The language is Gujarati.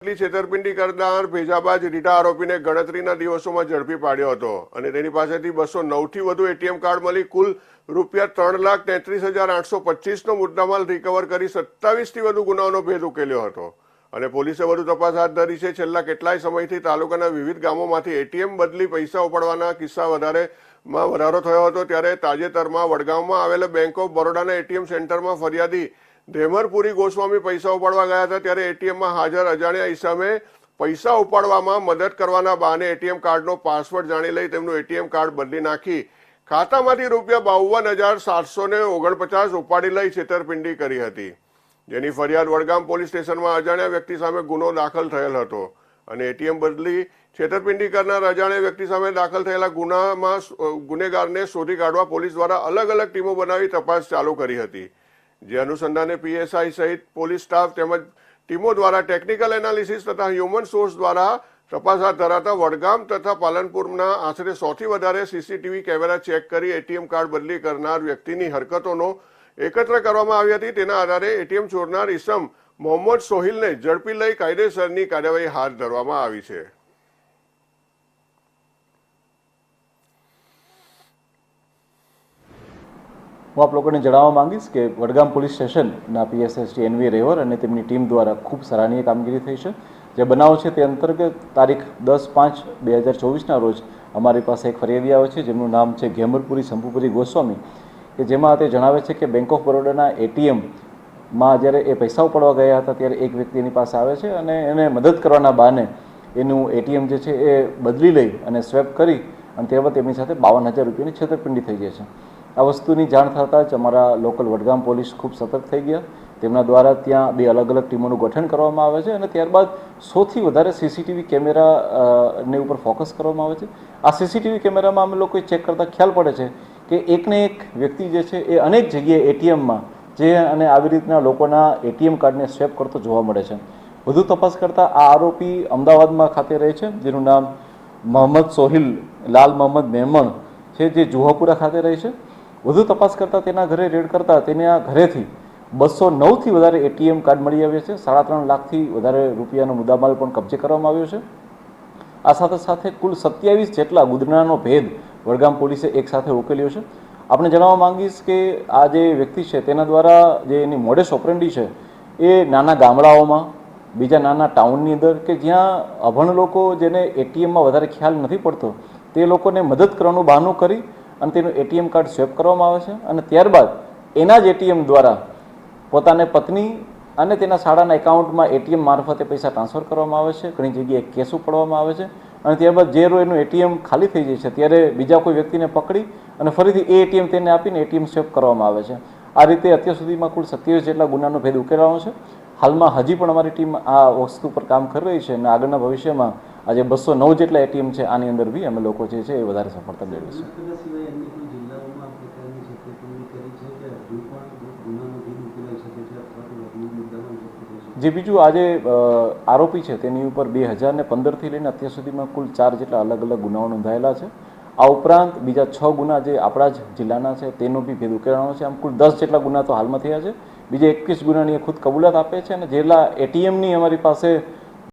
છેતરપિંડી કરનાર ભેજાબાજ રીટા આરોપીને ગણતરીના દિવસોમાં ઝડપી પાડ્યો હતો અને તેની પાસેથી 209થી વધુ એટીએમ કાર્ડ મળી કુલ ₹3,33,825નો મુદ્દામાલ રિકવર કરી 27થી વધુ ગુનાઓનો ભેદ ઉકેલ્યો હતો અને પોલીસે વધુ તપાસ હાથ ધરી છે। છેલ્લા કેટલાય સમયથી તાલુકાના વિવિધ ગામોમાંથી એટીએમ બદલી પૈસા ઉપાડવાના કિસ્સા વધારો થયો હતો, ત્યારે તાજેતરમાં વડગામમાં આવેલા બેંક ઓફ બરોડાના એટીએમ સેન્ટરમાં ફરિયાદી ધેમરપુરી ગોસ્વામી પૈસા ઉપાડવા ગયા હતા, ત્યારે એટીએમમાં હાજર અજાણ્યા ઈસમે પૈસા ઉપાડવામાં મદદ કરવાના બહાને એટીએમ કાર્ડનો પાસવર્ડ જાણી લઈ તેમનું એટીએમ કાર્ડ બદલી નાખી ખાતામાંથી ₹52,749 ઉપાડી લઈ છેતરપિંડી કરી હતી, જેની ફરિયાદ વડગામ પોલીસ સ્ટેશનમાં અજાણ્યા વ્યક્તિ સામે ગુનો દાખલ થયેલ હતો અને એટીએમ બદલી છેતરપિંડી કરનાર અજાણ્યા વ્યક્તિ સામે દાખલ થયેલા ગુનામાં ગુનેગારને શોધી કાઢવા પોલીસ દ્વારા અલગ અલગ ટીમો બનાવી તપાસ ચાલુ કરી હતી, જે અનુસંધાને પીએસઆઈ સહિત પોલીસ સ્ટાફ તેમજ ટીમો દ્વારા ટેકનિકલ એનાલિસિસ તથા હ્યુમન સોર્સ દ્વારા તપાસ હાથ ધરાતા વડગામ તથા પાલનપુરના આશરે 100થી વધારે સીસીટીવી કેમેરા ચેક કરી એટીએમ કાર્ડ બદલી કરનાર વ્યક્તિની હરકતોનો એકત્ર કરવામાં આવી હતી। તેના આધારે એટીએમ ચોરનાર ઈસમ મોહમ્મદ સોહિલને ઝડપી લઈ કાયદેસરની કાર્યવાહી હાથ ધરવામાં આવી છે। હું આપ લોકોને જણાવવા માંગીશ કે વડગામ પોલીસ સ્ટેશનના પીએસઆઈ શ્રી એનવી રેવર અને તેમની ટીમ દ્વારા ખૂબ સરાહનીય કામગીરી થઈ છે। જે બનાવ છે તે અંતર્ગત તારીખ 10/5/2024ના રોજ અમારી પાસે એક ફરિયાદી આવે છે, જેમનું નામ છે ધેમરપુરી શંભુપુરી ગોસ્વામી, કે જેમાં તે જણાવે છે કે બેંક ઓફ બરોડાના એટીએમમાં જ્યારે એ પૈસા ઉપાડવા ગયા હતા ત્યારે એક વ્યક્તિ એની પાસે આવે છે અને એને મદદ કરવાના બહાને એનું એટીએમ જે છે એ બદલી લઈ અને સ્વેપ કરી અને ત્યારબાદ તેમની સાથે ₹52,000ની છેતરપિંડી થઈ જાય છે। આ વસ્તુની જાણ થતાં જ અમારા લોકલ વડગામ પોલીસ ખૂબ સતર્ક થઈ ગયા। તેમના દ્વારા ત્યાં 2 અલગ અલગ ટીમોનું ગઠન કરવામાં આવે છે અને ત્યારબાદ 100થી વધારે સીસીટીવી કેમેરાને ઉપર ફોકસ કરવામાં આવે છે। આ સીસીટીવી કેમેરામાં અમે લોકો ચેક કરતાં ખ્યાલ પડે છે કે એકને એક વ્યક્તિ જે છે એ અનેક જગ્યાએ એટીએમમાં જે અને આવી રીતના લોકોના એટીએમ કાર્ડને સ્વેપ કરતો જોવા મળે છે। વધુ તપાસ કરતાં આ આરોપી અમદાવાદમાં ખાતે રહે છે, જેનું નામ મોહમ્મદ સોહિલ લાલ મોહમ્મદ મેમણ છે, જે જુહાપુરા ખાતે રહે છે। વધુ તપાસ કરતાં તેના ઘરે રેડ કરતાં તેના ઘરેથી 209થી વધારે એટીએમ કાર્ડ મળી આવ્યા છે। 3.5 લાખથી વધારે રૂપિયાનો મુદ્દામાલ પણ કબજે કરવામાં આવ્યો છે। આ સાથે સાથે કુલ 27 જેટલા ગુનાનો ભેદ વડગામ પોલીસે એક સાથે ઉકેલ્યો છે। આપણે જણાવવા માંગીશ કે આ જે વ્યક્તિ છે તેના દ્વારા જે એની મોડેસ ઓપરેન્ડી છે એ નાના ગામડાઓમાં, બીજા નાના ટાઉનની અંદર કે જ્યાં અભણ લોકો જેને એટીએમમાં વધારે ખ્યાલ નથી પડતો તે લોકોને મદદ કરવાનું બહાનું કરી અને તેનું એટીએમ કાર્ડ સ્વેપ કરવામાં આવે છે અને ત્યારબાદ એના જ એટીએમ દ્વારા પોતાને પત્ની અને તેના શાળાના એકાઉન્ટમાં એટીએમ મારફતે પૈસા ટ્રાન્સફર કરવામાં આવે છે। ઘણી જગ્યાએ કેસ ઉપાડવામાં આવે છે અને ત્યારબાદ જે એનું એટીએમ ખાલી થઈ જાય છે ત્યારે બીજા કોઈ વ્યક્તિને પકડી અને ફરીથી એ એટીએમ તેને આપીને એટીએમ સ્વેપ કરવામાં આવે છે। આ રીતે અત્યાર સુધીમાં કુલ 27 જેટલા ગુનાનો ભેદ ઉકેલાયો છે। હાલમાં હજી પણ અમારી ટીમ આ વસ્તુ પર કામ કરી રહી છે અને આગળના ભવિષ્યમાં આજે 209 જેટલા એટીએમ છે આની અંદર બી અમે લોકો જે છે એ વધારે સફળતા મેળવીશું। જે બીજું આજે આરોપી છે તેની ઉપર 2015થી લઈને અત્યાર સુધીમાં કુલ 4 જેટલા અલગ અલગ ગુનાઓ નોંધાયેલા છે। આ ઉપરાંત બીજા 6 ગુના જે આપણા જ જિલ્લાના છે તેનો બી ભેદ ઉકેલાવાનો છે। આમ કુલ 10 જેટલા ગુના તો હાલમાં થયા છે। બીજા 21 ગુનાની ખુદ કબૂલાત આપે છે અને જેટલા એટીએમની અમારી પાસે